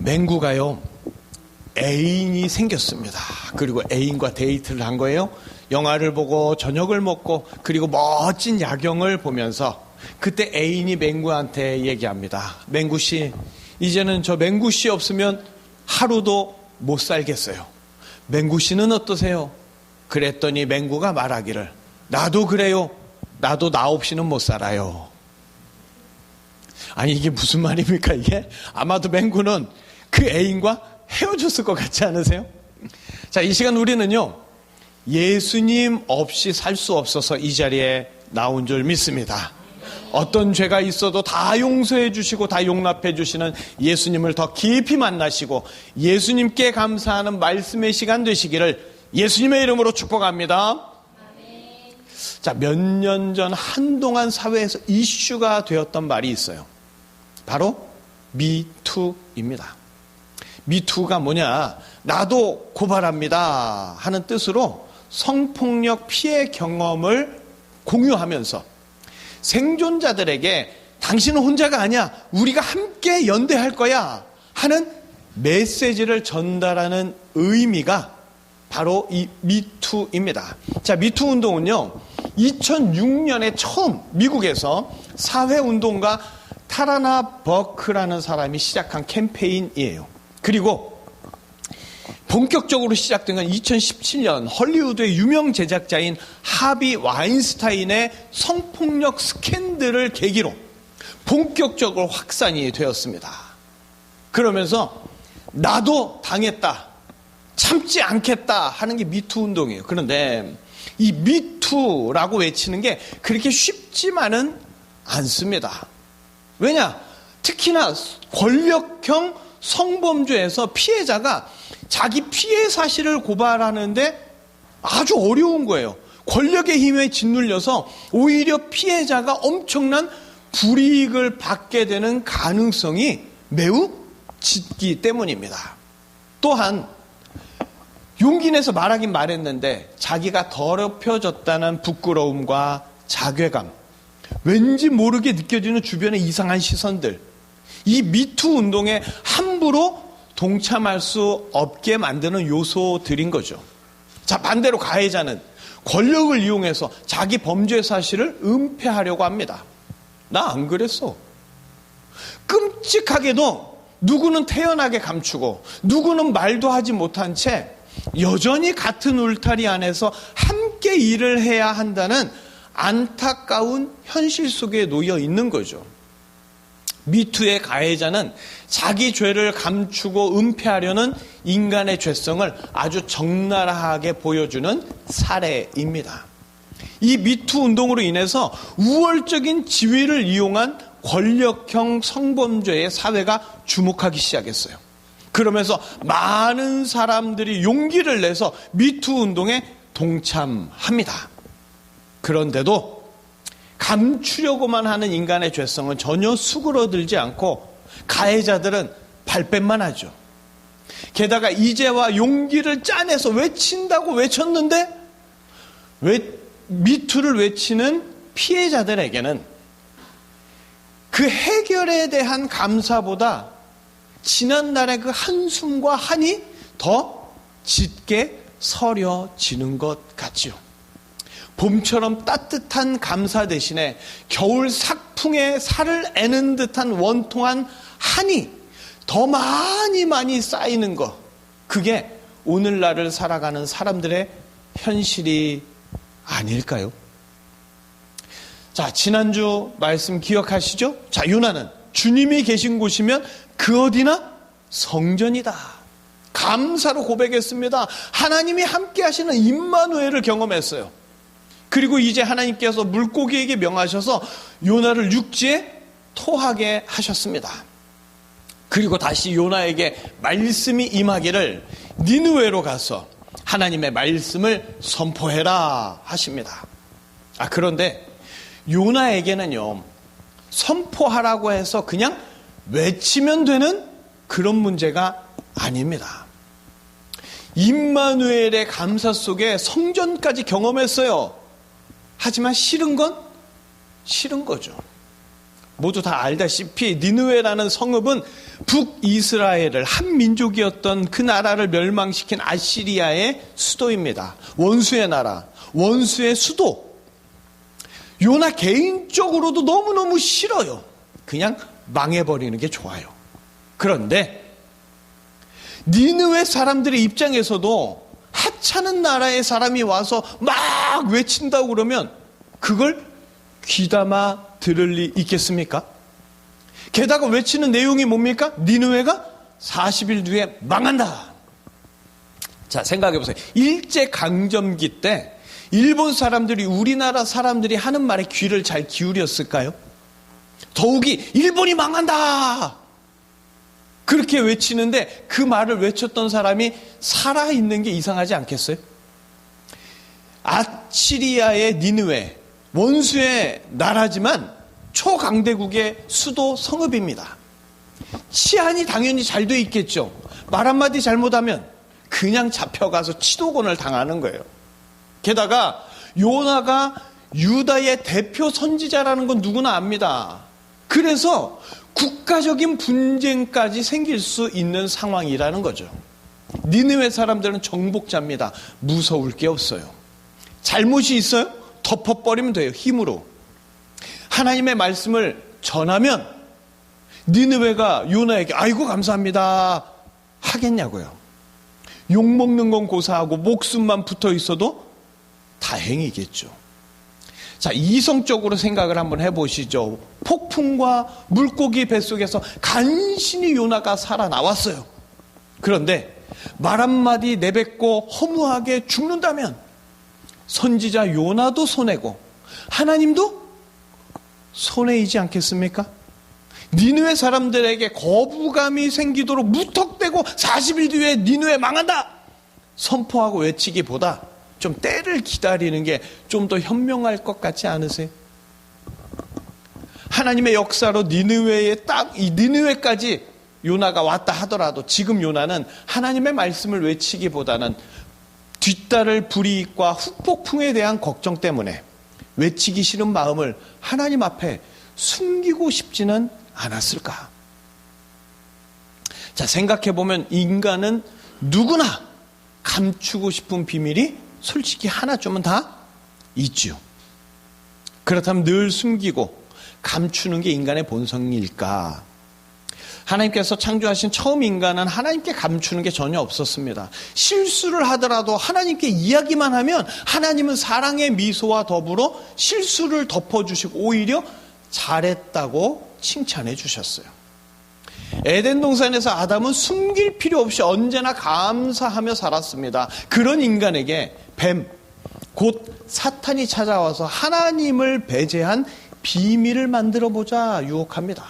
맹구가요, 애인이 생겼습니다. 그리고 애인과 데이트를 한 거예요. 영화를 보고 저녁을 먹고 그리고 멋진 야경을 보면서 그때 애인이 맹구한테 얘기합니다. 맹구씨, 이제는 저 맹구씨 없으면 하루도 못 살겠어요. 맹구씨는 어떠세요? 그랬더니 맹구가 말하기를, 나도 그래요. 나도 나 없이는 못 살아요. 아니, 이게 무슨 말입니까 이게? 아마도 맹구는 그 애인과 헤어졌을 것 같지 않으세요? 자, 이 시간 우리는요, 예수님 없이 살 수 없어서 이 자리에 나온 줄 믿습니다. 어떤 죄가 있어도 다 용서해 주시고 다 용납해 주시는 예수님을 더 깊이 만나시고 예수님께 감사하는 말씀의 시간 되시기를 예수님의 이름으로 축복합니다. 자, 몇 년 전 한동안 사회에서 이슈가 되었던 말이 있어요. 바로 미투입니다. 미투가 뭐냐? 나도 고발합니다 하는 뜻으로 성폭력 피해 경험을 공유하면서 생존자들에게 당신은 혼자가 아니야, 우리가 함께 연대할 거야 하는 메시지를 전달하는 의미가 바로 이 미투입니다. 자, 미투 운동은요, 2006년에 처음 미국에서 사회운동가 타라나 버크라는 사람이 시작한 캠페인이에요. 그리고 본격적으로 시작된 건 2017년 헐리우드의 유명 제작자인 하비 와인스타인의 성폭력 스캔들을 계기로 본격적으로 확산이 되었습니다. 그러면서 나도 당했다, 참지 않겠다 하는 게 미투 운동이에요. 그런데 이 미투라고 외치는 게 그렇게 쉽지만은 않습니다. 왜냐? 특히나 권력형 성범죄에서 피해자가 자기 피해 사실을 고발하는데 아주 어려운 거예요. 권력의 힘에 짓눌려서 오히려 피해자가 엄청난 불이익을 받게 되는 가능성이 매우 짙기 때문입니다. 또한 용기 내서 말하긴 말했는데 자기가 더럽혀졌다는 부끄러움과 자괴감, 왠지 모르게 느껴지는 주변의 이상한 시선들, 이 미투 운동에 함부로 동참할 수 없게 만드는 요소들인 거죠. 자, 반대로 가해자는 권력을 이용해서 자기 범죄 사실을 은폐하려고 합니다. 나 안 그랬어. 끔찍하게도 누구는 태연하게 감추고 누구는 말도 하지 못한 채 여전히 같은 울타리 안에서 함께 일을 해야 한다는 안타까운 현실 속에 놓여 있는 거죠. 미투의 가해자는 자기 죄를 감추고 은폐하려는 인간의 죄성을 아주 적나라하게 보여주는 사례입니다. 이 미투 운동으로 인해서 우월적인 지위를 이용한 권력형 성범죄에 사회가 주목하기 시작했어요. 그러면서 많은 사람들이 용기를 내서 미투 운동에 동참합니다. 그런데도 감추려고만 하는 인간의 죄성은 전혀 수그러들지 않고 가해자들은 발뺌만 하죠. 게다가 이제와 용기를 짜내서 외친다고 외쳤는데 미투를 외치는 피해자들에게는 그 해결에 대한 감사보다 지난날의 그 한숨과 한이 더 짙게 서려지는 것 같지요. 봄처럼 따뜻한 감사 대신에 겨울 삭풍에 살을 애는 듯한 원통한 한이 더 많이 쌓이는 것, 그게 오늘날을 살아가는 사람들의 현실이 아닐까요? 자, 지난주 말씀 기억하시죠? 자, 요나는 주님이 계신 곳이면 그 어디나 성전이다, 감사로 고백했습니다. 하나님이 함께 하시는 임마누엘을 경험했어요. 그리고 이제 하나님께서 물고기에게 명하셔서 요나를 육지에 토하게 하셨습니다. 그리고 다시 요나에게 말씀이 임하기를 니느웨로 가서 하나님의 말씀을 선포해라 하십니다. 그런데 요나에게는요, 선포하라고 해서 그냥 외치면 되는 그런 문제가 아닙니다. 임마누엘의 감사 속에 성전까지 경험했어요. 하지만 싫은 건 싫은 거죠. 모두 다 알다시피 니느웨라는 성읍은 북이스라엘을 한 민족이었던 그 나라를 멸망시킨 아시리아의 수도입니다. 원수의 나라, 원수의 수도. 요나 개인적으로도 너무너무 싫어요. 그냥 망해버리는 게 좋아요. 그런데 니느웨 사람들의 입장에서도 하찮은 나라의 사람이 와서 막 외친다고 그러면 그걸 귀담아 들을 리 있겠습니까? 게다가 외치는 내용이 뭡니까? 니느웨가 40일 뒤에 망한다. 자, 생각해 보세요. 일제강점기 때 일본 사람들이 우리나라 사람들이 하는 말에 귀를 잘 기울였을까요? 더욱이 일본이 망한다. 그렇게 외치는데 그 말을 외쳤던 사람이 살아있는 게 이상하지 않겠어요? 아시리아의 니느웨, 원수의 나라지만 초강대국의 수도 성읍입니다. 치안이 당연히 잘 돼 있겠죠. 말 한마디 잘못하면 그냥 잡혀가서 치도곤을 당하는 거예요. 게다가 요나가 유다의 대표 선지자라는 건 누구나 압니다. 그래서 국가적인 분쟁까지 생길 수 있는 상황이라는 거죠. 니느웨 사람들은 정복자입니다. 무서울 게 없어요. 잘못이 있어요? 덮어버리면 돼요. 힘으로. 하나님의 말씀을 전하면 니느웨가 요나에게 아이고 감사합니다 하겠냐고요. 욕먹는 건 고사하고 목숨만 붙어 있어도 다행이겠죠. 자, 이성적으로 생각을 한번 해보시죠. 폭풍과 물고기 뱃속에서 간신히 요나가 살아나왔어요. 그런데 말 한마디 내뱉고 허무하게 죽는다면 선지자 요나도 손해고 하나님도 손해이지 않겠습니까? 니느웨 사람들에게 거부감이 생기도록 무턱대고 40일 뒤에 니느웨 망한다 선포하고 외치기보다 좀 때를 기다리는 게 좀 더 현명할 것 같지 않으세요? 하나님의 역사로 니느웨에 딱 이 니느웨까지 요나가 왔다 하더라도 지금 요나는 하나님의 말씀을 외치기보다는 뒤따를 불이익과 후폭풍에 대한 걱정 때문에 외치기 싫은 마음을 하나님 앞에 숨기고 싶지는 않았을까? 자, 생각해보면 인간은 누구나 감추고 싶은 비밀이 솔직히 하나쯤은 다 있죠. 그렇다면 늘 숨기고 감추는 게 인간의 본성일까? 하나님께서 창조하신 처음 인간은 하나님께 감추는 게 전혀 없었습니다. 실수를 하더라도 하나님께 이야기만 하면 하나님은 사랑의 미소와 더불어 실수를 덮어주시고 오히려 잘했다고 칭찬해 주셨어요. 에덴 동산에서 아담은 숨길 필요 없이 언제나 감사하며 살았습니다. 그런 인간에게 뱀, 곧 사탄이 찾아와서 하나님을 배제한 비밀을 만들어보자 유혹합니다.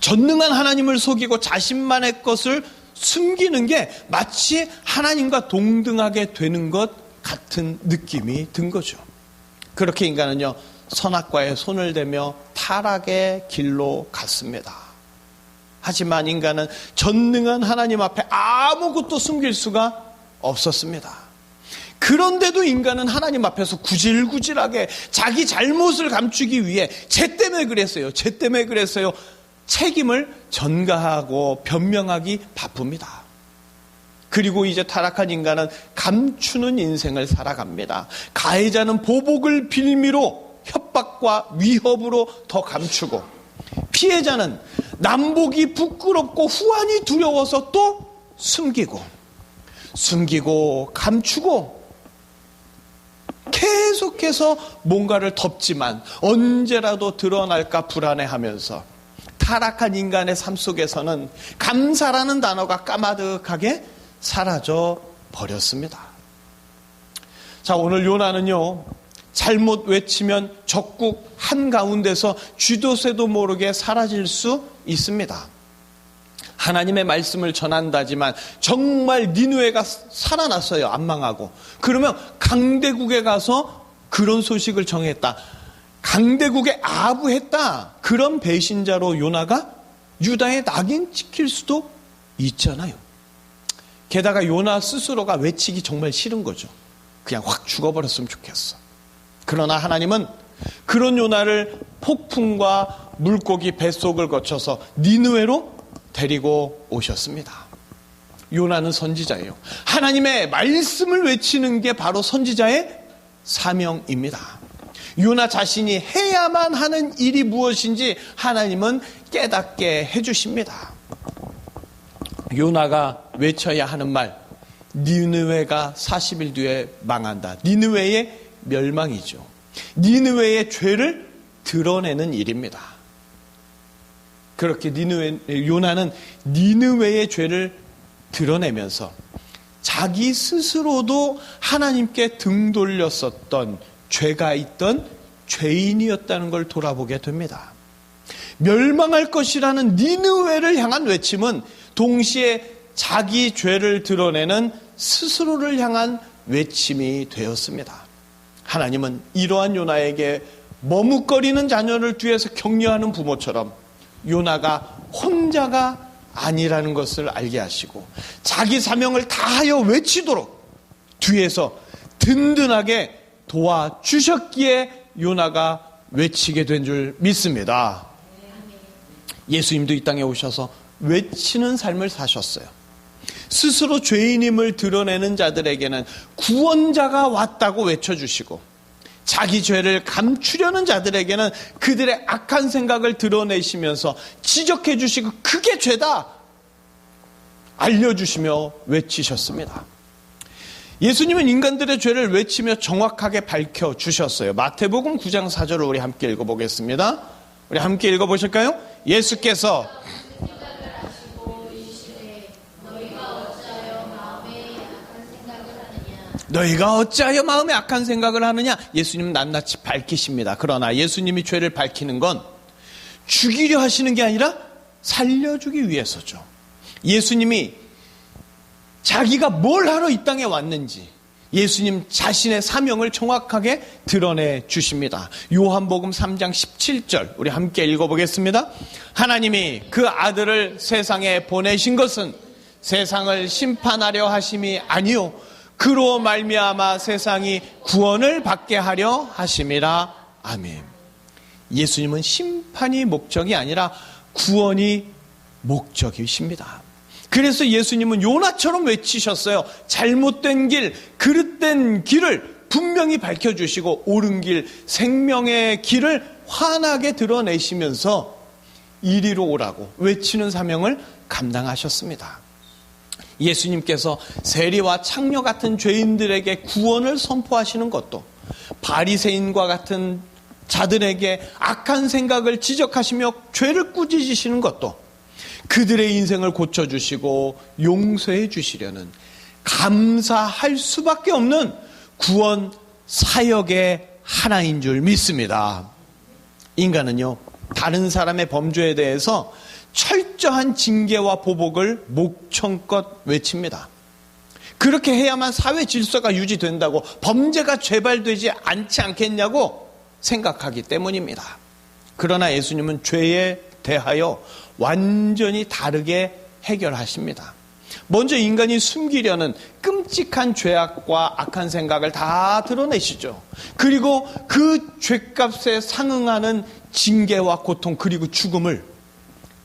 전능한 하나님을 속이고 자신만의 것을 숨기는 게 마치 하나님과 동등하게 되는 것 같은 느낌이 든 거죠. 그렇게 인간은요, 선악과에 손을 대며 타락의 길로 갔습니다. 하지만 인간은 전능한 하나님 앞에 아무것도 숨길 수가 없었습니다. 그런데도 인간은 하나님 앞에서 구질구질하게 자기 잘못을 감추기 위해 쟤 때문에 그랬어요. 쟤 때문에 그랬어요. 책임을 전가하고 변명하기 바쁩니다. 그리고 이제 타락한 인간은 감추는 인생을 살아갑니다. 가해자는 보복을 빌미로 협박과 위협으로 더 감추고, 피해자는 남복이 부끄럽고 후환이 두려워서 또 숨기고 감추고 계속해서 뭔가를 덮지만 언제라도 드러날까 불안해하면서 타락한 인간의 삶 속에서는 감사라는 단어가 까마득하게 사라져 버렸습니다. 자, 오늘 요나는요, 잘못 외치면 적국 한가운데서 쥐도 새도 모르게 사라질 수 있습니다. 하나님의 말씀을 전한다지만 정말 니느웨가 살아났어요. 안 망하고. 그러면 강대국에 가서 그런 소식을 정했다. 강대국에 아부했다. 그런 배신자로 요나가 유다에 낙인 찍힐 수도 있잖아요. 게다가 요나 스스로가 외치기 정말 싫은 거죠. 그냥 확 죽어버렸으면 좋겠어. 그러나 하나님은 그런 요나를 폭풍과 물고기 뱃속을 거쳐서 니느웨로 데리고 오셨습니다. 요나는 선지자예요. 하나님의 말씀을 외치는 게 바로 선지자의 사명입니다. 요나 자신이 해야만 하는 일이 무엇인지 하나님은 깨닫게 해주십니다. 요나가 외쳐야 하는 말, 니느웨가 40일 뒤에 망한다. 니느웨의 멸망이죠. 니느웨의 죄를 드러내는 일입니다. 그렇게 요나는 니느웨의 죄를 드러내면서 자기 스스로도 하나님께 등 돌렸었던 죄가 있던 죄인이었다는 걸 돌아보게 됩니다. 멸망할 것이라는 니느웨를 향한 외침은 동시에 자기 죄를 드러내는 스스로를 향한 외침이 되었습니다. 하나님은 이러한 요나에게 머뭇거리는 자녀를 뒤에서 격려하는 부모처럼 요나가 혼자가 아니라는 것을 알게 하시고 자기 사명을 다하여 외치도록 뒤에서 든든하게 도와주셨기에 요나가 외치게 된 줄 믿습니다. 예수님도 이 땅에 오셔서 외치는 삶을 사셨어요. 스스로 죄인임을 드러내는 자들에게는 구원자가 왔다고 외쳐주시고 자기 죄를 감추려는 자들에게는 그들의 악한 생각을 드러내시면서 지적해 주시고 그게 죄다 알려주시며 외치셨습니다. 예수님은 인간들의 죄를 외치며 정확하게 밝혀주셨어요. 마태복음 9장 4절을 우리 함께 읽어보겠습니다. 우리 함께 읽어보실까요? 예수께서 너희가 어찌하여 마음에 악한 생각을 하느냐? 예수님은 낱낱이 밝히십니다. 그러나 예수님이 죄를 밝히는 건 죽이려 하시는 게 아니라 살려주기 위해서죠. 예수님이 자기가 뭘 하러 이 땅에 왔는지 예수님 자신의 사명을 정확하게 드러내 주십니다. 요한복음 3장 17절 우리 함께 읽어보겠습니다. 하나님이 그 아들을 세상에 보내신 것은 세상을 심판하려 하심이 아니요 그로 말미암아 세상이 구원을 받게 하려 하심이라. 아멘. 예수님은 심판이 목적이 아니라 구원이 목적이십니다. 그래서 예수님은 요나처럼 외치셨어요. 잘못된 길, 그릇된 길을 분명히 밝혀주시고 옳은 길, 생명의 길을 환하게 드러내시면서 이리로 오라고 외치는 사명을 감당하셨습니다. 예수님께서 세리와 창녀 같은 죄인들에게 구원을 선포하시는 것도 바리새인과 같은 자들에게 악한 생각을 지적하시며 죄를 꾸짖으시는 것도 그들의 인생을 고쳐주시고 용서해 주시려는 감사할 수밖에 없는 구원 사역의 하나인 줄 믿습니다. 인간은요, 다른 사람의 범죄에 대해서 철저한 징계와 보복을 목청껏 외칩니다. 그렇게 해야만 사회 질서가 유지된다고, 범죄가 재발되지 않지 않겠냐고 생각하기 때문입니다. 그러나 예수님은 죄에 대하여 완전히 다르게 해결하십니다. 먼저 인간이 숨기려는 끔찍한 죄악과 악한 생각을 다 드러내시죠. 그리고 그 죄값에 상응하는 징계와 고통 그리고 죽음을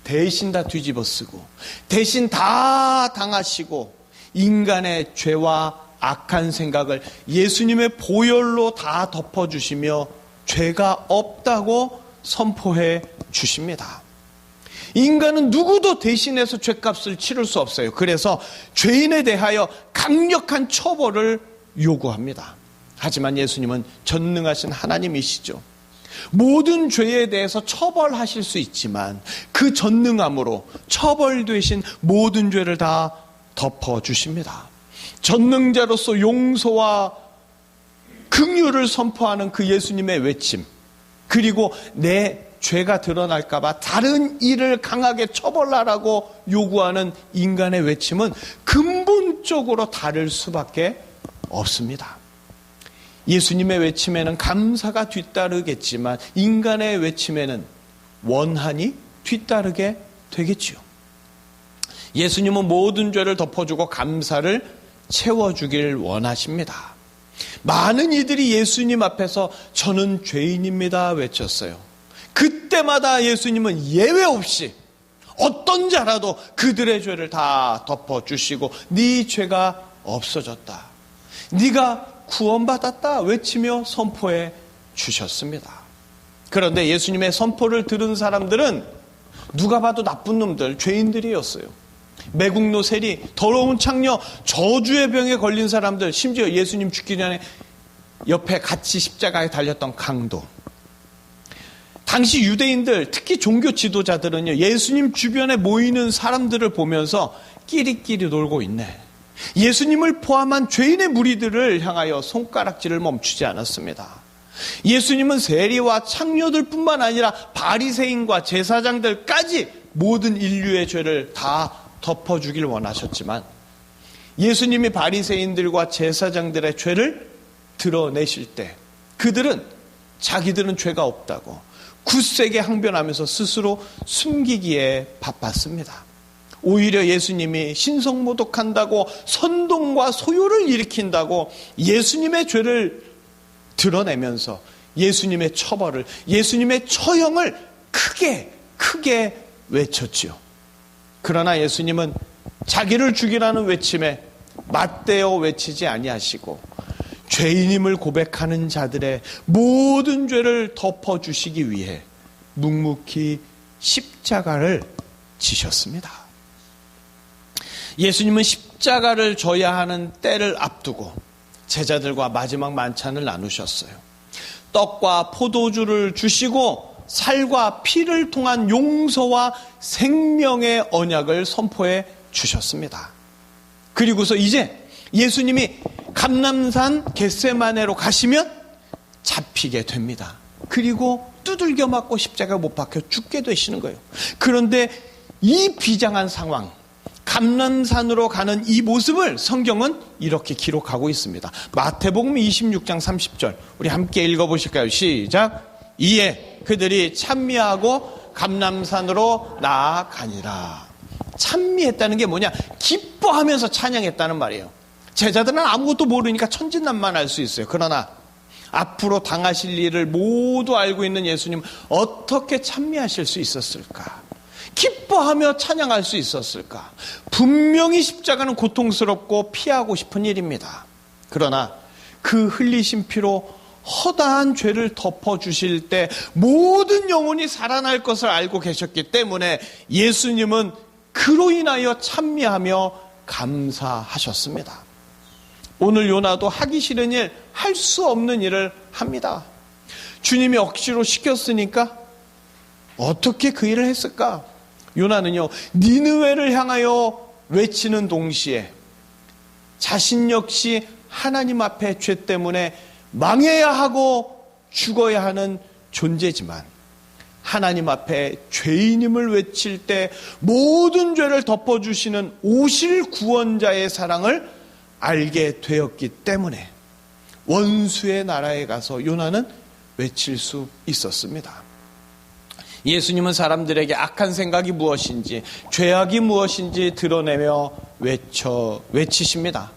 대신 다 뒤집어 쓰고 대신 다 당하시고 인간의 죄와 악한 생각을 예수님의 보혈로 다 덮어주시며 죄가 없다고 선포해 주십니다. 인간은 누구도 대신해서 죄값을 치를 수 없어요. 그래서 죄인에 대하여 강력한 처벌을 요구합니다. 하지만 예수님은 전능하신 하나님이시죠. 모든 죄에 대해서 처벌하실 수 있지만 그 전능함으로 처벌 대신 모든 죄를 다 덮어주십니다. 전능자로서 용서와 긍휼을 선포하는 그 예수님의 외침, 그리고 내 죄가 드러날까봐 다른 일을 강하게 처벌하라고 요구하는 인간의 외침은 근본적으로 다를 수밖에 없습니다. 예수님의 외침에는 감사가 뒤따르겠지만 인간의 외침에는 원한이 뒤따르게 되겠지요. 예수님은 모든 죄를 덮어주고 감사를 채워주길 원하십니다. 많은 이들이 예수님 앞에서 저는 죄인입니다 외쳤어요. 그때마다 예수님은 예외 없이 어떤 자라도 그들의 죄를 다 덮어주시고 네 죄가 없어졌다, 네가 구원받았다 외치며 선포해 주셨습니다. 그런데 예수님의 선포를 들은 사람들은 누가 봐도 나쁜 놈들, 죄인들이었어요. 매국노 세리, 더러운 창녀, 저주의 병에 걸린 사람들, 심지어 예수님 죽기 전에 옆에 같이 십자가에 달렸던 강도. 당시 유대인들, 특히 종교 지도자들은요, 예수님 주변에 모이는 사람들을 보면서 끼리끼리 놀고 있네, 예수님을 포함한 죄인의 무리들을 향하여 손가락질을 멈추지 않았습니다. 예수님은 세리와 창녀들 뿐만 아니라 바리새인과 제사장들까지 모든 인류의 죄를 다 덮어주길 원하셨지만, 예수님이 바리새인들과 제사장들의 죄를 드러내실 때 그들은 자기들은 죄가 없다고 굳세게 항변하면서 스스로 숨기기에 바빴습니다. 오히려 예수님이 신성모독한다고, 선동과 소요를 일으킨다고 예수님의 죄를 드러내면서 예수님의 처벌을, 예수님의 처형을 크게 외쳤지요. 그러나 예수님은 자기를 죽이라는 외침에 맞대어 외치지 아니하시고 죄인임을 고백하는 자들의 모든 죄를 덮어주시기 위해 묵묵히 십자가를 지셨습니다. 예수님은 십자가를 져야 하는 때를 앞두고 제자들과 마지막 만찬을 나누셨어요. 떡과 포도주를 주시고 살과 피를 통한 용서와 생명의 언약을 선포해 주셨습니다. 그리고서 이제 예수님이 감람산 겟세마네로 가시면 잡히게 됩니다. 그리고 두들겨 맞고 십자가에 못 박혀 죽게 되시는 거예요. 그런데 이 비장한 상황, 감람산으로 가는 이 모습을 성경은 이렇게 기록하고 있습니다. 마태복음 26장 30절 우리 함께 읽어보실까요? 시작. 이에 그들이 찬미하고 감람산으로 나아가니라. 찬미했다는 게 뭐냐? 기뻐하면서 찬양했다는 말이에요. 제자들은 아무것도 모르니까 천진난만할 수 있어요. 그러나 앞으로 당하실 일을 모두 알고 있는 예수님, 어떻게 찬미하실 수 있었을까? 기뻐하며 찬양할 수 있었을까? 분명히 십자가는 고통스럽고 피하고 싶은 일입니다. 그러나 그 흘리신 피로 허다한 죄를 덮어주실 때 모든 영혼이 살아날 것을 알고 계셨기 때문에 예수님은 그로 인하여 찬미하며 감사하셨습니다. 오늘 요나도 하기 싫은 일, 할 수 없는 일을 합니다. 주님이 억지로 시켰으니까 어떻게 그 일을 했을까? 요나는요, 니느웨를 향하여 외치는 동시에 자신 역시 하나님 앞에 죄 때문에 망해야 하고 죽어야 하는 존재지만 하나님 앞에 죄인임을 외칠 때 모든 죄를 덮어주시는 오실 구원자의 사랑을 알게 되었기 때문에 원수의 나라에 가서 요나는 외칠 수 있었습니다. 예수님은 사람들에게 악한 생각이 무엇인지, 죄악이 무엇인지 드러내며 외치십니다.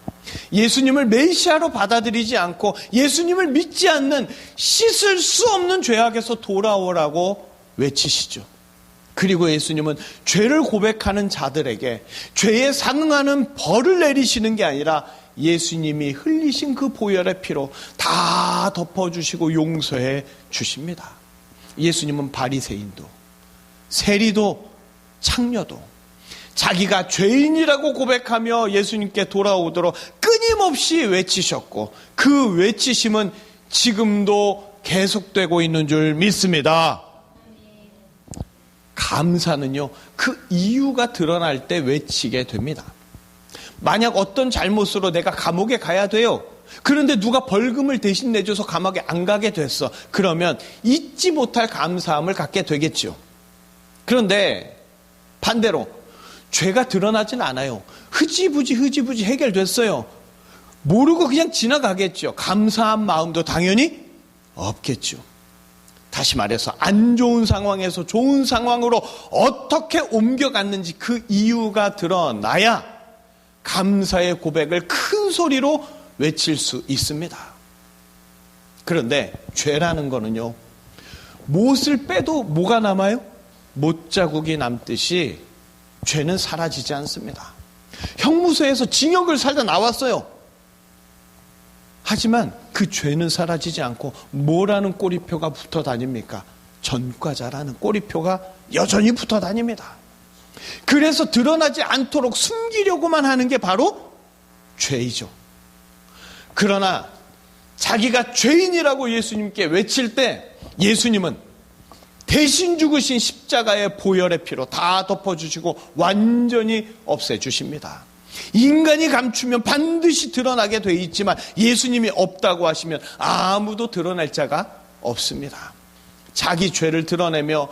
예수님을 메시아로 받아들이지 않고 예수님을 믿지 않는 씻을 수 없는 죄악에서 돌아오라고 외치시죠. 그리고 예수님은 죄를 고백하는 자들에게 죄에 상응하는 벌을 내리시는 게 아니라 예수님이 흘리신 그 보혈의 피로 다 덮어주시고 용서해 주십니다. 예수님은 바리새인도 세리도 창녀도 자기가 죄인이라고 고백하며 예수님께 돌아오도록 끊임없이 외치셨고 그 외치심은 지금도 계속되고 있는 줄 믿습니다. 감사는요, 그 이유가 드러날 때 외치게 됩니다. 만약 어떤 잘못으로 내가 감옥에 가야 돼요. 그런데 누가 벌금을 대신 내줘서 감옥에 안 가게 됐어. 그러면 잊지 못할 감사함을 갖게 되겠죠. 그런데 반대로 죄가 드러나진 않아요. 흐지부지 해결됐어요. 모르고 그냥 지나가겠죠. 감사한 마음도 당연히 없겠죠. 다시 말해서 안 좋은 상황에서 좋은 상황으로 어떻게 옮겨갔는지 그 이유가 드러나야 감사의 고백을 큰 소리로 외칠 수 있습니다. 그런데 죄라는 거는요, 못을 빼도 뭐가 남아요? 못자국이 남듯이 죄는 사라지지 않습니다. 형무소에서 징역을 살다 나왔어요. 하지만 그 죄는 사라지지 않고 뭐라는 꼬리표가 붙어 다닙니까? 전과자라는 꼬리표가 여전히 붙어 다닙니다. 그래서 드러나지 않도록 숨기려고만 하는 게 바로 죄이죠. 그러나 자기가 죄인이라고 예수님께 외칠 때 예수님은 대신 죽으신 십자가의 보혈의 피로 다 덮어주시고 완전히 없애주십니다. 인간이 감추면 반드시 드러나게 돼 있지만 예수님이 없다고 하시면 아무도 드러낼 자가 없습니다. 자기 죄를 드러내며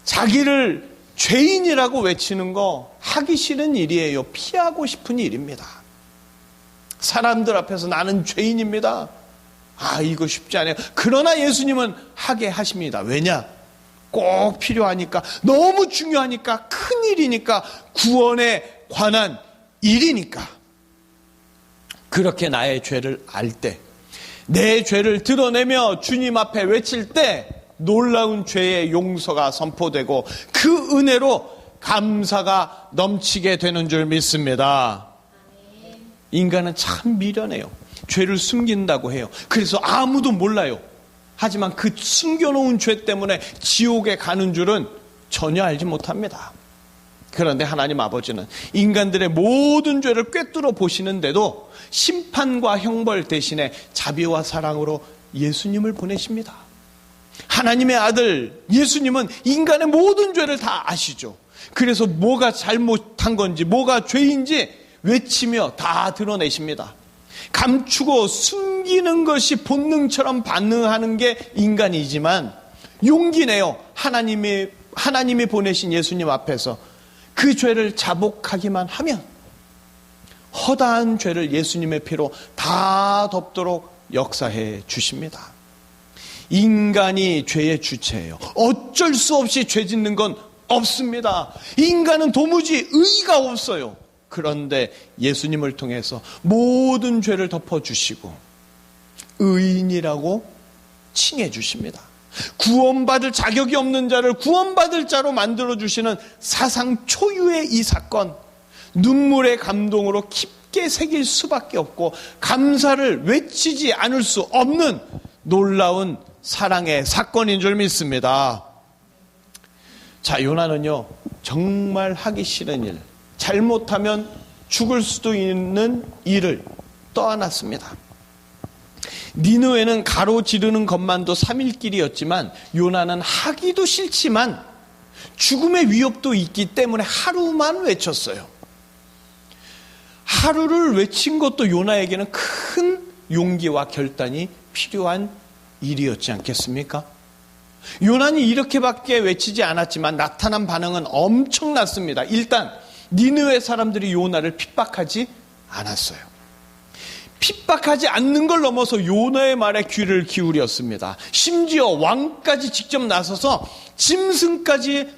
자기를 죄인이라고 외치는 거 하기 싫은 일이에요. 피하고 싶은 일입니다. 사람들 앞에서 나는 죄인입니다. 이거 쉽지 않아요. 그러나 예수님은 하게 하십니다. 왜냐? 꼭 필요하니까, 너무 중요하니까, 큰 일이니까, 구원에 관한 일이니까. 그렇게 나의 죄를 알 때, 내 죄를 드러내며 주님 앞에 외칠 때 놀라운 죄의 용서가 선포되고 그 은혜로 감사가 넘치게 되는 줄 믿습니다. 인간은 참 미련해요. 죄를 숨긴다고 해요. 그래서 아무도 몰라요. 하지만 그 숨겨놓은 죄 때문에 지옥에 가는 줄은 전혀 알지 못합니다. 그런데 하나님 아버지는 인간들의 모든 죄를 꿰뚫어 보시는데도 심판과 형벌 대신에 자비와 사랑으로 예수님을 보내십니다. 하나님의 아들 예수님은 인간의 모든 죄를 다 아시죠. 그래서 뭐가 잘못한 건지 뭐가 죄인지 외치며 다 드러내십니다. 감추고 숨기는 것이 본능처럼 반응하는 게 인간이지만 용기 내요. 하나님이 보내신 예수님 앞에서 그 죄를 자복하기만 하면 허다한 죄를 예수님의 피로 다 덮도록 역사해 주십니다. 인간이 죄의 주체예요. 어쩔 수 없이 죄 짓는 건 없습니다. 인간은 도무지 의의가 없어요. 그런데 예수님을 통해서 모든 죄를 덮어주시고 의인이라고 칭해 주십니다. 구원받을 자격이 없는 자를 구원받을 자로 만들어주시는 사상 초유의 이 사건, 눈물의 감동으로 깊게 새길 수밖에 없고 감사를 외치지 않을 수 없는 놀라운 사랑의 사건인 줄 믿습니다. 자, 요나는요 정말 하기 싫은 일, 잘못하면 죽을 수도 있는 일을 떠안았습니다. 니느웨는 가로지르는 것만도 3일 길이었지만 요나는 하기도 싫지만 죽음의 위협도 있기 때문에 하루만 외쳤어요. 하루를 외친 것도 요나에게는 큰 용기와 결단이 필요한 일이었지 않겠습니까? 요나는 이렇게밖에 외치지 않았지만 나타난 반응은 엄청났습니다. 일단 니느웨 사람들이 요나를 핍박하지 않았어요. 핍박하지 않는 걸 넘어서 요나의 말에 귀를 기울였습니다. 심지어 왕까지 직접 나서서 짐승까지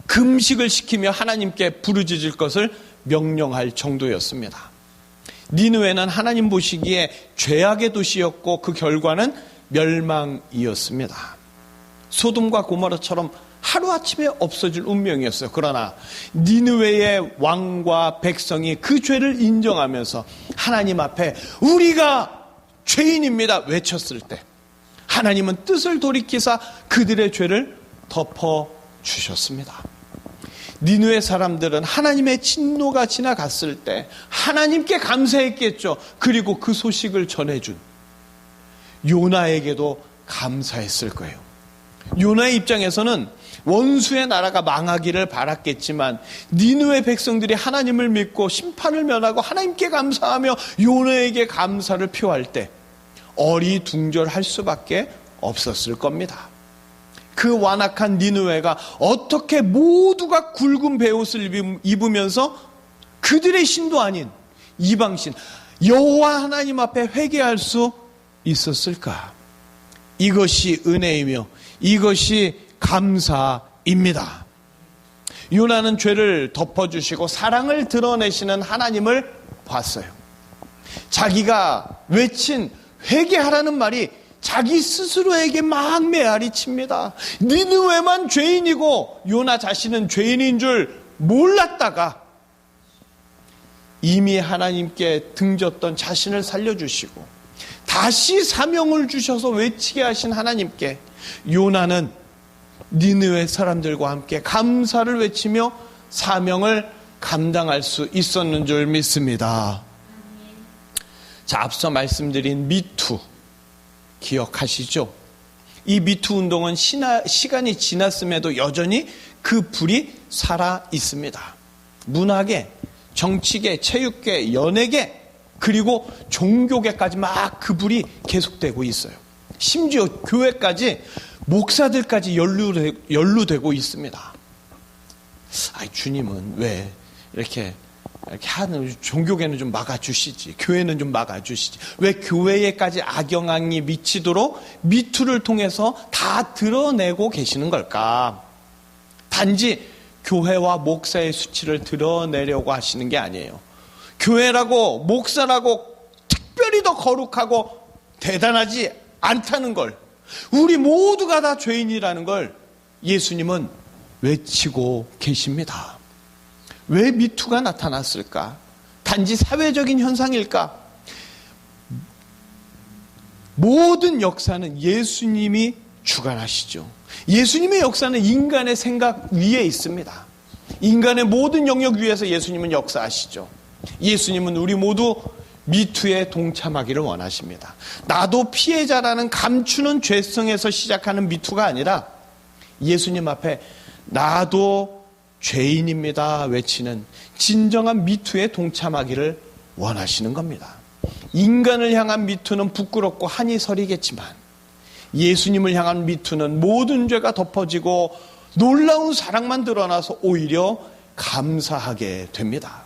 금식을 시키며 하나님께 부르짖을 것을 명령할 정도였습니다. 니느웨는 하나님 보시기에 죄악의 도시였고 그 결과는 멸망이었습니다. 소돔과 고모라처럼 하루아침에 없어질 운명이었어요. 그러나 니느웨의 왕과 백성이 그 죄를 인정하면서 하나님 앞에 우리가 죄인입니다 외쳤을 때 하나님은 뜻을 돌이키사 그들의 죄를 덮어주셨습니다. 니느웨 사람들은 하나님의 진노가 지나갔을 때 하나님께 감사했겠죠. 그리고 그 소식을 전해준 요나에게도 감사했을 거예요. 요나의 입장에서는 원수의 나라가 망하기를 바랐겠지만 니느웨 백성들이 하나님을 믿고 심판을 면하고 하나님께 감사하며 요나에게 감사를 표할 때 어리둥절할 수밖에 없었을 겁니다. 그 완악한 니느웨가 어떻게 모두가 굵은 베옷을 입으면서 그들의 신도 아닌 이방신 여호와 하나님 앞에 회개할 수 있었을까? 이것이 은혜이며 이것이 감사입니다. 요나는 죄를 덮어주시고 사랑을 드러내시는 하나님을 봤어요. 자기가 외친 회개하라는 말이 자기 스스로에게 막 메아리 칩니다. 니느웨만 죄인이고 요나 자신은 죄인인 줄 몰랐다가 이미 하나님께 등졌던 자신을 살려주시고 다시 사명을 주셔서 외치게 하신 하나님께 요나는 니느웨 사람들과 함께 감사를 외치며 사명을 감당할 수 있었는 줄 믿습니다. 자, 앞서 말씀드린 미투 기억하시죠? 이 미투 운동은 시간이 지났음에도 여전히 그 불이 살아 있습니다. 문화계, 정치계, 체육계, 연예계, 그리고 종교계까지 막 그 불이 계속되고 있어요. 심지어 교회까지, 목사들까지 연루되고 있습니다. 주님은 왜 이렇게 하는, 종교계는 좀 막아주시지, 교회는 좀 막아주시지, 왜 교회에까지 악영향이 미치도록 미투를 통해서 다 드러내고 계시는 걸까? 단지 교회와 목사의 수치를 드러내려고 하시는 게 아니에요. 교회라고 목사라고 특별히 더 거룩하고 대단하지 않다는 걸, 우리 모두가 다 죄인이라는 걸 예수님은 외치고 계십니다. 왜 미투가 나타났을까? 단지 사회적인 현상일까? 모든 역사는 예수님이 주관하시죠. 예수님의 역사는 인간의 생각 위에 있습니다. 인간의 모든 영역 위에서 예수님은 역사하시죠. 예수님은 우리 모두 미투에 동참하기를 원하십니다. 나도 피해자라는 감추는 죄성에서 시작하는 미투가 아니라 예수님 앞에 나도 죄인입니다 외치는 진정한 미투에 동참하기를 원하시는 겁니다. 인간을 향한 미투는 부끄럽고 한이 서리겠지만 예수님을 향한 미투는 모든 죄가 덮어지고 놀라운 사랑만 드러나서 오히려 감사하게 됩니다.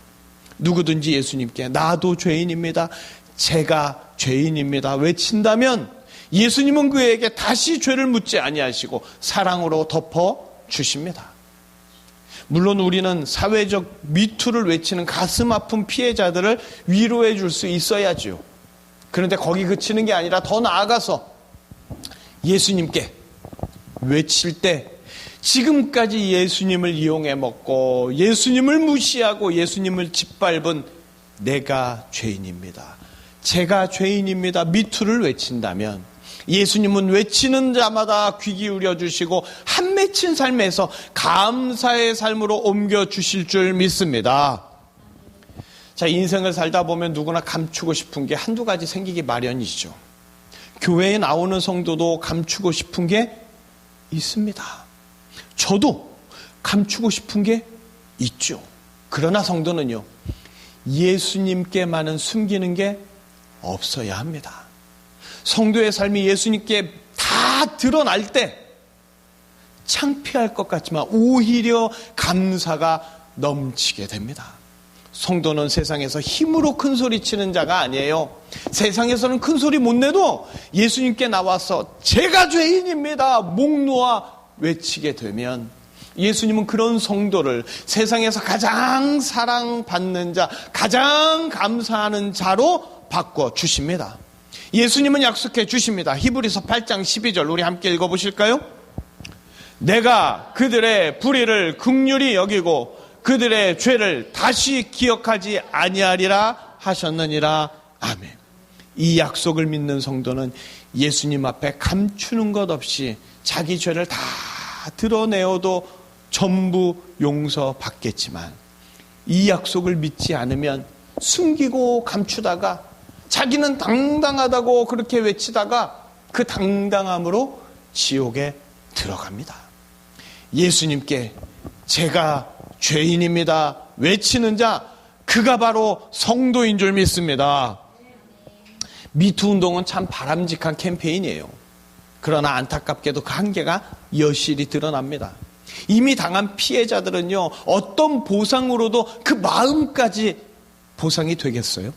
누구든지 예수님께 나도 죄인입니다, 제가 죄인입니다 외친다면 예수님은 그에게 다시 죄를 묻지 아니하시고 사랑으로 덮어주십니다. 물론 우리는 사회적 미투를 외치는 가슴 아픈 피해자들을 위로해 줄 수 있어야죠. 그런데 거기 그치는 게 아니라 더 나아가서 예수님께 외칠 때 지금까지 예수님을 이용해 먹고 예수님을 무시하고 예수님을 짓밟은 내가 죄인입니다, 제가 죄인입니다 미투를 외친다면 예수님은 외치는 자마다 귀 기울여 주시고 한 맺힌 삶에서 감사의 삶으로 옮겨 주실 줄 믿습니다. 자, 인생을 살다 보면 누구나 감추고 싶은 게 한두 가지 생기기 마련이죠. 교회에 나오는 성도도 감추고 싶은 게 있습니다. 저도 감추고 싶은 게 있죠. 그러나 성도는요, 예수님께만은 숨기는 게 없어야 합니다. 성도의 삶이 예수님께 다 드러날 때 창피할 것 같지만 오히려 감사가 넘치게 됩니다. 성도는 세상에서 힘으로 큰 소리 치는 자가 아니에요. 세상에서는 큰 소리 못 내도 예수님께 나와서 제가 죄인입니다 목 놓아 외치게 되면 예수님은 그런 성도를 세상에서 가장 사랑받는 자, 가장 감사하는 자로 바꿔주십니다. 예수님은 약속해 주십니다. 히브리서 8장 12절 우리 함께 읽어보실까요? 내가 그들의 불의를 긍휼히 여기고 그들의 죄를 다시 기억하지 아니하리라 하셨느니라. 아멘. 이 약속을 믿는 성도는 예수님 앞에 감추는 것 없이 자기 죄를 다 드러내어도 전부 용서받겠지만 이 약속을 믿지 않으면 숨기고 감추다가 자기는 당당하다고 그렇게 외치다가 그 당당함으로 지옥에 들어갑니다. 예수님께 제가 죄인입니다 외치는 자, 그가 바로 성도인 줄 믿습니다. 미투 운동은 참 바람직한 캠페인이에요. 그러나 안타깝게도 그 한계가 여실히 드러납니다. 이미 당한 피해자들은요, 어떤 보상으로도 그 마음까지 보상이 되겠어요?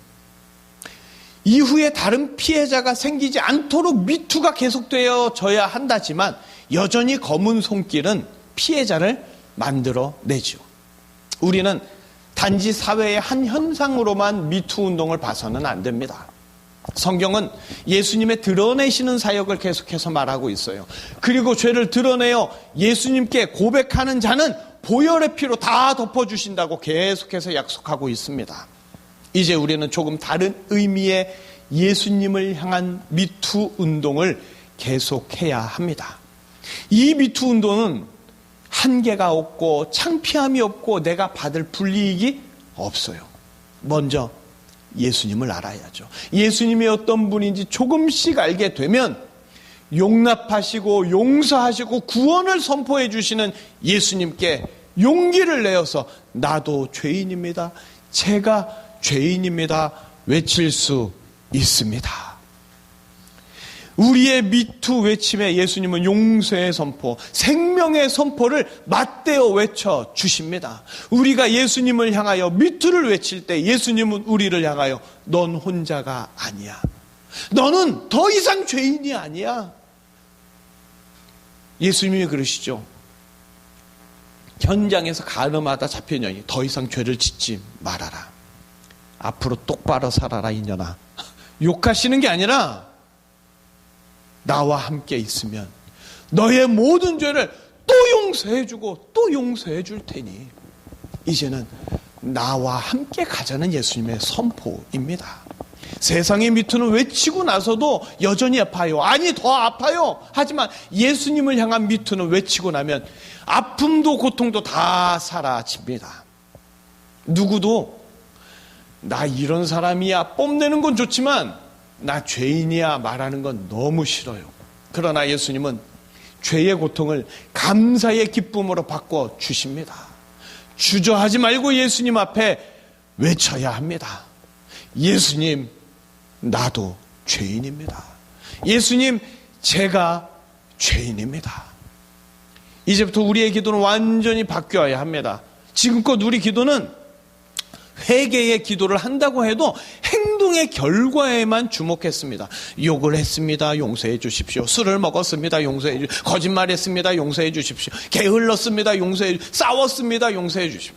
이후에 다른 피해자가 생기지 않도록 미투가 계속되어져야 한다지만 여전히 검은 손길은 피해자를 만들어내죠. 우리는 단지 사회의 한 현상으로만 미투 운동을 봐서는 안 됩니다. 성경은 예수님의 드러내시는 사역을 계속해서 말하고 있어요. 그리고 죄를 드러내어 예수님께 고백하는 자는 보혈의 피로 다 덮어주신다고 계속해서 약속하고 있습니다. 이제 우리는 조금 다른 의미의 예수님을 향한 미투 운동을 계속해야 합니다. 이 미투 운동은 한계가 없고 창피함이 없고 내가 받을 불이익이 없어요. 먼저 예수님을 알아야죠. 예수님이 어떤 분인지 조금씩 알게 되면 용납하시고 용서하시고 구원을 선포해 주시는 예수님께 용기를 내어서 나도 죄인입니다. 제가 죄인입니다. 외칠 수 있습니다. 우리의 미투 외침에 예수님은 용서의 선포, 생명의 선포를 맞대어 외쳐 주십니다. 우리가 예수님을 향하여 미투를 외칠 때 예수님은 우리를 향하여 넌 혼자가 아니야. 너는 더 이상 죄인이 아니야. 예수님이 그러시죠. 현장에서 가늠하다 잡힌 여인이 더 이상 죄를 짓지 말아라. 앞으로 똑바로 살아라 이년아. 욕하시는 게 아니라 나와 함께 있으면 너의 모든 죄를 또 용서해주고 또 용서해 줄 테니 이제는 나와 함께 가자는 예수님의 선포입니다. 세상의 미투는 외치고 나서도 여전히 아파요. 아니 더 아파요. 하지만 예수님을 향한 미투는 외치고 나면 아픔도 고통도 다 사라집니다. 누구도 나 이런 사람이야 뽐내는 건 좋지만 나 죄인이야 말하는 건 너무 싫어요. 그러나 예수님은 죄의 고통을 감사의 기쁨으로 바꿔 주십니다. 주저하지 말고 예수님 앞에 외쳐야 합니다. 예수님, 나도 죄인입니다. 예수님, 제가 죄인입니다. 이제부터 우리의 기도는 완전히 바뀌어야 합니다. 지금껏 우리 기도는 회개의 기도를 한다고 해도 행동의 결과에만 주목했습니다. 욕을 했습니다. 용서해 주십시오. 술을 먹었습니다. 용서해 주십시오. 거짓말했습니다. 용서해 주십시오. 게을렀습니다. 용서해 주십시오. 싸웠습니다. 용서해 주십시오.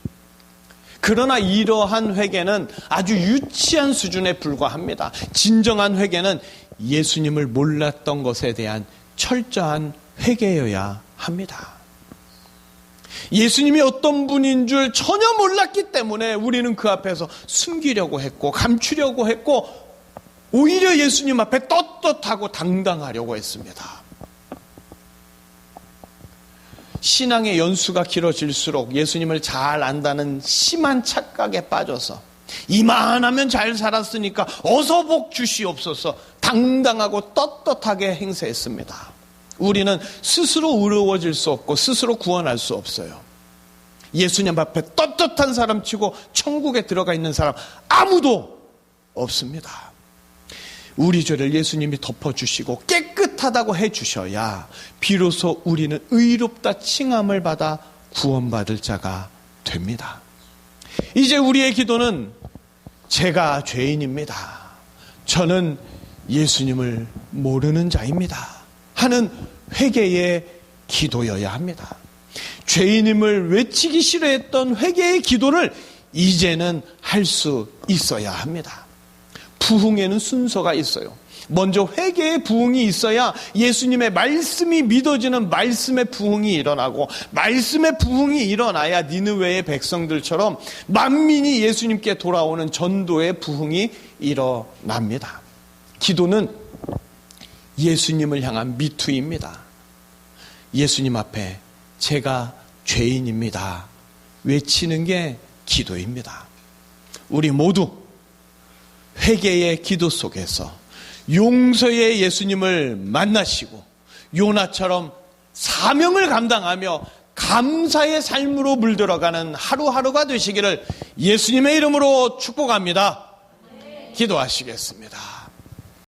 그러나 이러한 회개는 아주 유치한 수준에 불과합니다. 진정한 회개는 예수님을 몰랐던 것에 대한 철저한 회개여야 합니다. 예수님이 어떤 분인 줄 전혀 몰랐기 때문에 우리는 그 앞에서 숨기려고 했고 감추려고 했고 오히려 예수님 앞에 떳떳하고 당당하려고 했습니다. 신앙의 연수가 길어질수록 예수님을 잘 안다는 심한 착각에 빠져서 이만하면 잘 살았으니까 어서 복 주시옵소서 당당하고 떳떳하게 행세했습니다. 우리는 스스로 의로워질 수 없고 스스로 구원할 수 없어요. 예수님 앞에 떳떳한 사람 치고 천국에 들어가 있는 사람 아무도 없습니다. 우리 죄를 예수님이 덮어주시고 깨끗하다고 해주셔야 비로소 우리는 의롭다 칭함을 받아 구원받을 자가 됩니다. 이제 우리의 기도는 제가 죄인입니다. 저는 예수님을 모르는 자입니다. 하는 회개의 기도여야 합니다. 죄인임을 외치기 싫어했던 회개의 기도를 이제는 할 수 있어야 합니다. 부흥에는 순서가 있어요. 먼저 회개의 부흥이 있어야 예수님의 말씀이 믿어지는 말씀의 부흥이 일어나고 말씀의 부흥이 일어나야 니느웨의 백성들처럼 만민이 예수님께 돌아오는 전도의 부흥이 일어납니다. 기도는 예수님을 향한 미투입니다. 예수님 앞에 제가 죄인입니다. 외치는 게 기도입니다. 우리 모두 회개의 기도 속에서 용서의 예수님을 만나시고 요나처럼 사명을 감당하며 감사의 삶으로 물들어가는 하루하루가 되시기를 예수님의 이름으로 축복합니다. 기도하시겠습니다.